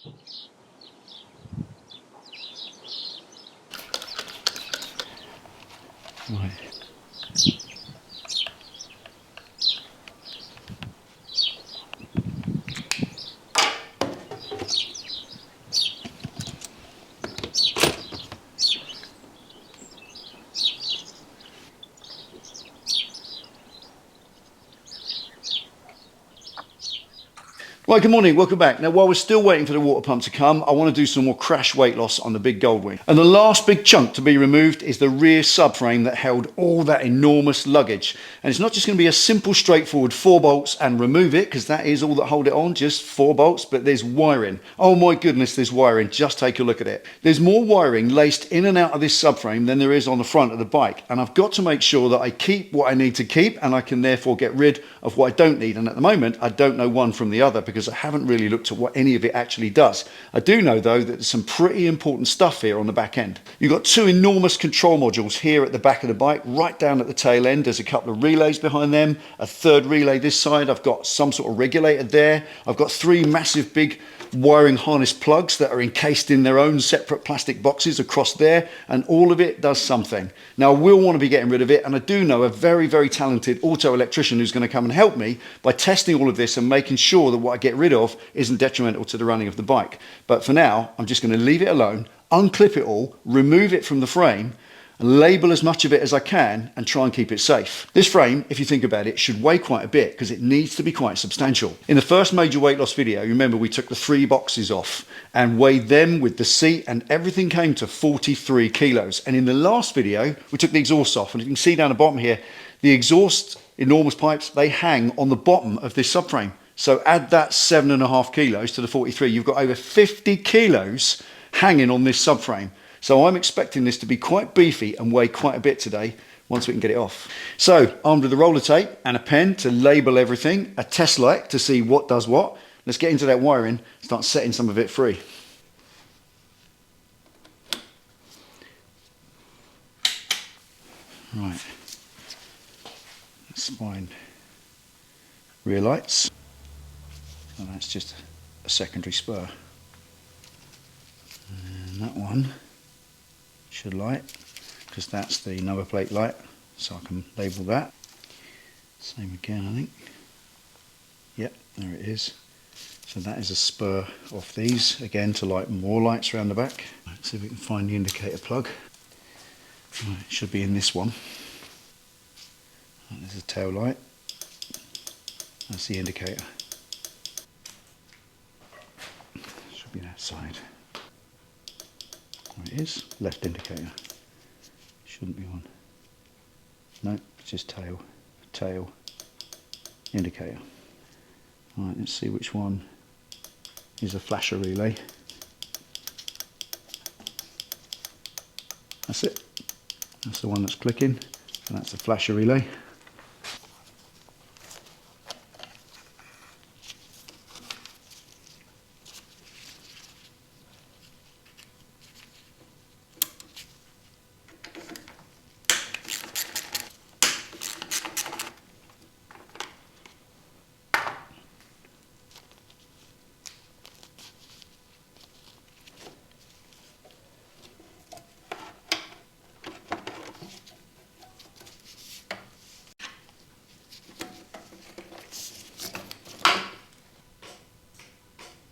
Right. Right, good morning, welcome back. Now, while we're still waiting for the water pump to come, I want to do some more crash weight loss on the big Goldwing. And the last big chunk to be removed is the rear subframe that held all that enormous luggage. And it's not just going to be a simple, straightforward 4 bolts and remove it, because that is all that hold it on, just 4 bolts, but there's wiring. Oh my goodness, there's wiring. Just take a look at it. There's more wiring laced in and out of this subframe than there is on the front of the bike. And I've got to make sure that I keep what I need to keep, and I can therefore get rid of what I don't need. And at the moment, I don't know one from the other, because I haven't really looked at what any of it actually does. I do know though that there's some pretty important stuff here on the back end. You've got 2 enormous control modules here at the back of the bike. Right down at the tail end there's a couple of relays behind them, a third relay this side. I've got some sort of regulator there. I've got 3 massive big wiring harness plugs that are encased in their own separate plastic boxes across there, and all of it does something. Now I will want to be getting rid of it, and I do know a very, very talented auto electrician who's going to come and help me by testing all of this and making sure that what I get rid of isn't detrimental to the running of the bike. But for now, I'm just going to leave it alone, unclip it all, remove it from the frame, label as much of it as I can, and try and keep it safe. This frame, if you think about it, should weigh quite a bit because it needs to be quite substantial. In the first major weight loss video, you remember we took the 3 boxes off and weighed them with the seat, and everything came to 43 kilos. And in the last video, we took the exhaust off, and you can see down the bottom here, the exhaust, enormous pipes, they hang on the bottom of this subframe. So add that 7.5 kilos to the 43, you've got over 50 kilos hanging on this subframe. So I'm expecting this to be quite beefy and weigh quite a bit today once we can get it off. So armed with a roller tape and a pen to label everything, a test light to see what does what. Let's get into that wiring, start setting some of it free. Right, let's find rear lights. And that's just a secondary spur. And that one should light, because that's the number plate light, so I can label that. Same again, I think. Yep, there it is. So that is a spur off these, again to light more lights around the back. Let's see if we can find the indicator plug. Right, it should be in this one. There's a tail light. That's the indicator. Should be that side. There it is, left indicator. Shouldn't be one. No, it's just tail, indicator. Right, let's see which one is a flasher relay. That's it. That's the one that's clicking, and that's the flasher relay.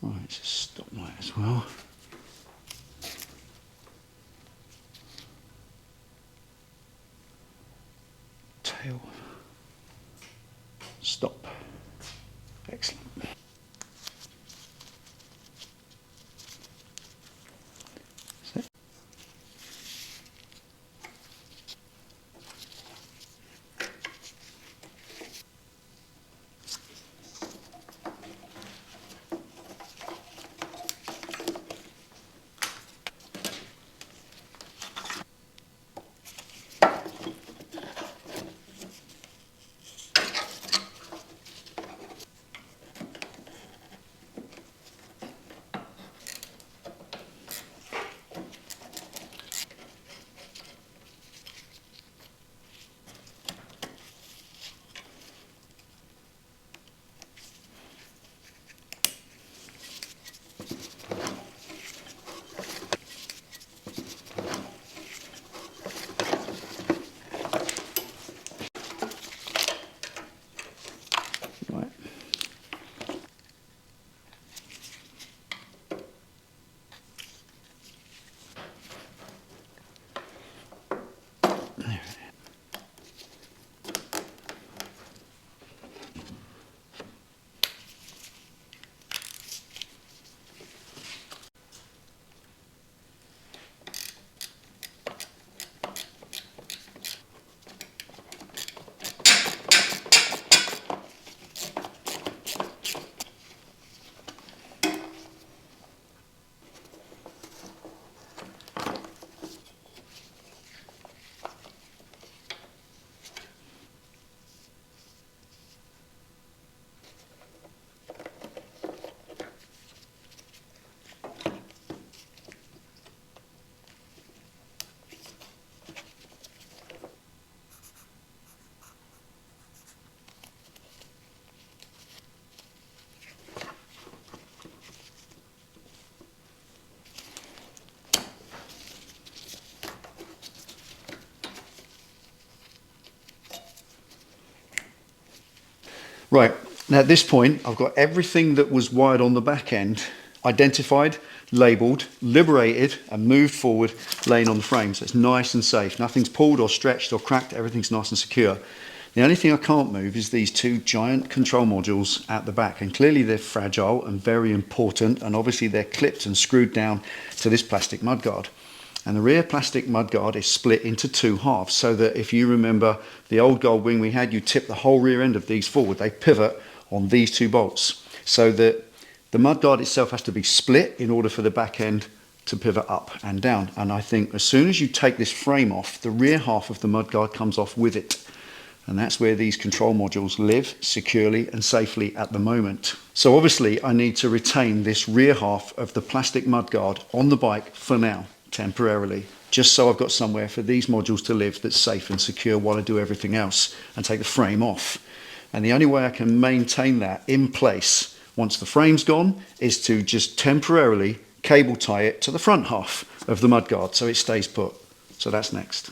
Right, it's a stop light as well. Tail. Stop. Excellent. That's it. Right, now at this point, I've got everything that was wired on the back end identified, labelled, liberated and moved forward, laying on the frame. So it's nice and safe. Nothing's pulled or stretched or cracked. Everything's nice and secure. The only thing I can't move is these two giant control modules at the back. And clearly they're fragile and very important. And obviously they're clipped and screwed down to this plastic mudguard. And the rear plastic mudguard is split into two halves, so that if you remember the old Goldwing we had, you tip the whole rear end of these forward. They pivot on these two bolts, so that the mudguard itself has to be split in order for the back end to pivot up and down. And I think as soon as you take this frame off, the rear half of the mudguard comes off with it. And that's where these control modules live securely and safely at the moment. So obviously I need to retain this rear half of the plastic mudguard on the bike for now, temporarily, just so I've got somewhere for these modules to live that's safe and secure while I do everything else and take the frame off. And the only way I can maintain that in place once the frame's gone is to just temporarily cable tie it to the front half of the mudguard so it stays put. So that's next.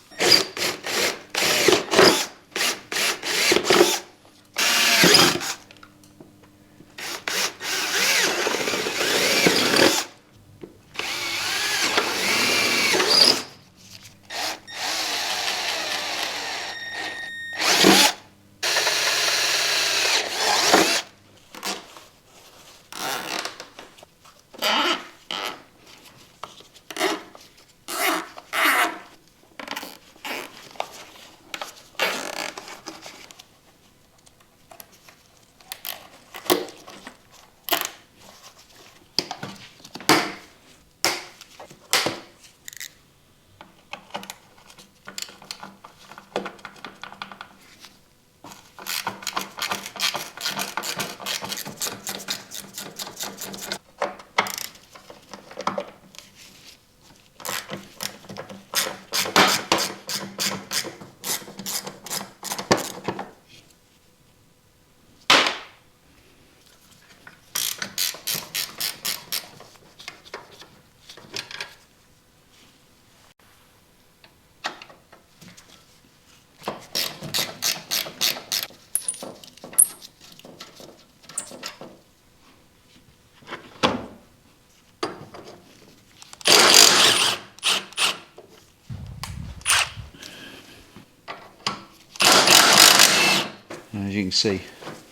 And as you can see,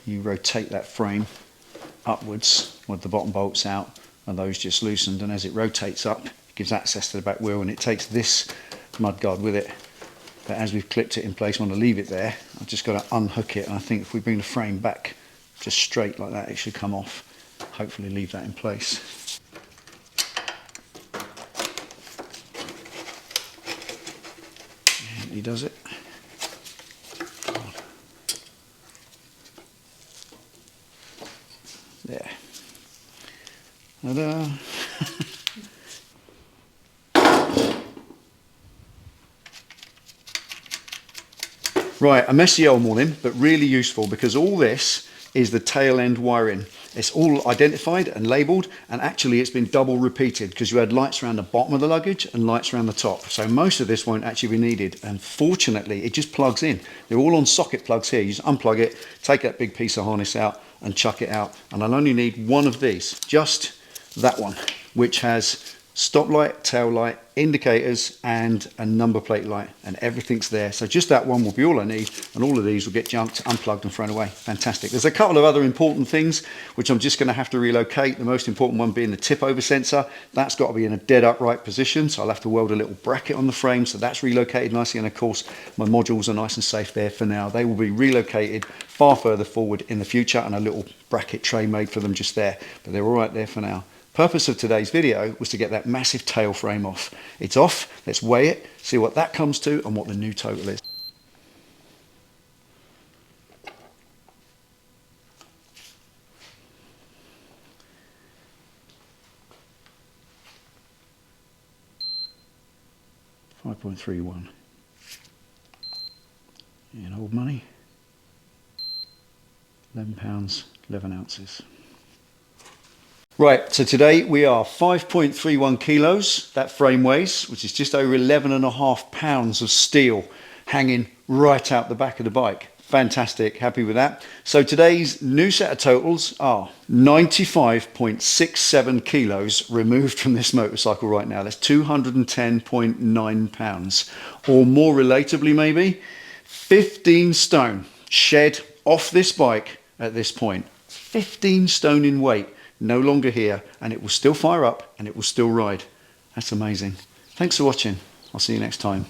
you rotate that frame upwards with the bottom bolts out and those just loosened, and as it rotates up it gives access to the back wheel and it takes this mudguard with it. But as we've clipped it in place, I want to leave it there. I've just got to unhook it, and I think if we bring the frame back just straight like that, it should come off. Hopefully leave that in place. He does it. There. Ta-da. Right, a messy old morning, but really useful, because all this is the tail end wiring. It's all identified and labelled, and actually it's been double repeated because you had lights around the bottom of the luggage and lights around the top. So most of this won't actually be needed, and fortunately it just plugs in. They're all on socket plugs here. You just unplug it, take that big piece of harness out and chuck it out. And I'll only need one of these, just that one, which has stop light, tail light, indicators and a number plate light, and everything's there. So just that one will be all I need, and all of these will get junked, unplugged and thrown away. Fantastic. There's a couple of other important things which I'm just going to have to relocate. The most important one being the tip over sensor. That's got to be in a dead upright position, so I'll have to weld a little bracket on the frame, so that's relocated nicely. And of course my modules are nice and safe there for now. They will be relocated far further forward in the future, and a little bracket tray made for them just there, but they're all right there for now. Purpose of today's video was to get that massive tail frame off. It's off, let's weigh it, see what that comes to and what the new total is. £5.31 in old money, £11, 11 ounces. Right, so today we are 5.31 kilos, that frame weighs, which is just over 11.5 pounds of steel hanging right out the back of the bike. Fantastic, happy with that. So today's new set of totals are 95.67 kilos removed from this motorcycle right now. That's 210.9 pounds. Or more relatably maybe, 15 stone shed off this bike at this point. 15 stone in weight, no longer here, and it will still fire up and it will still ride. That's amazing. Thanks for watching. I'll see you next time.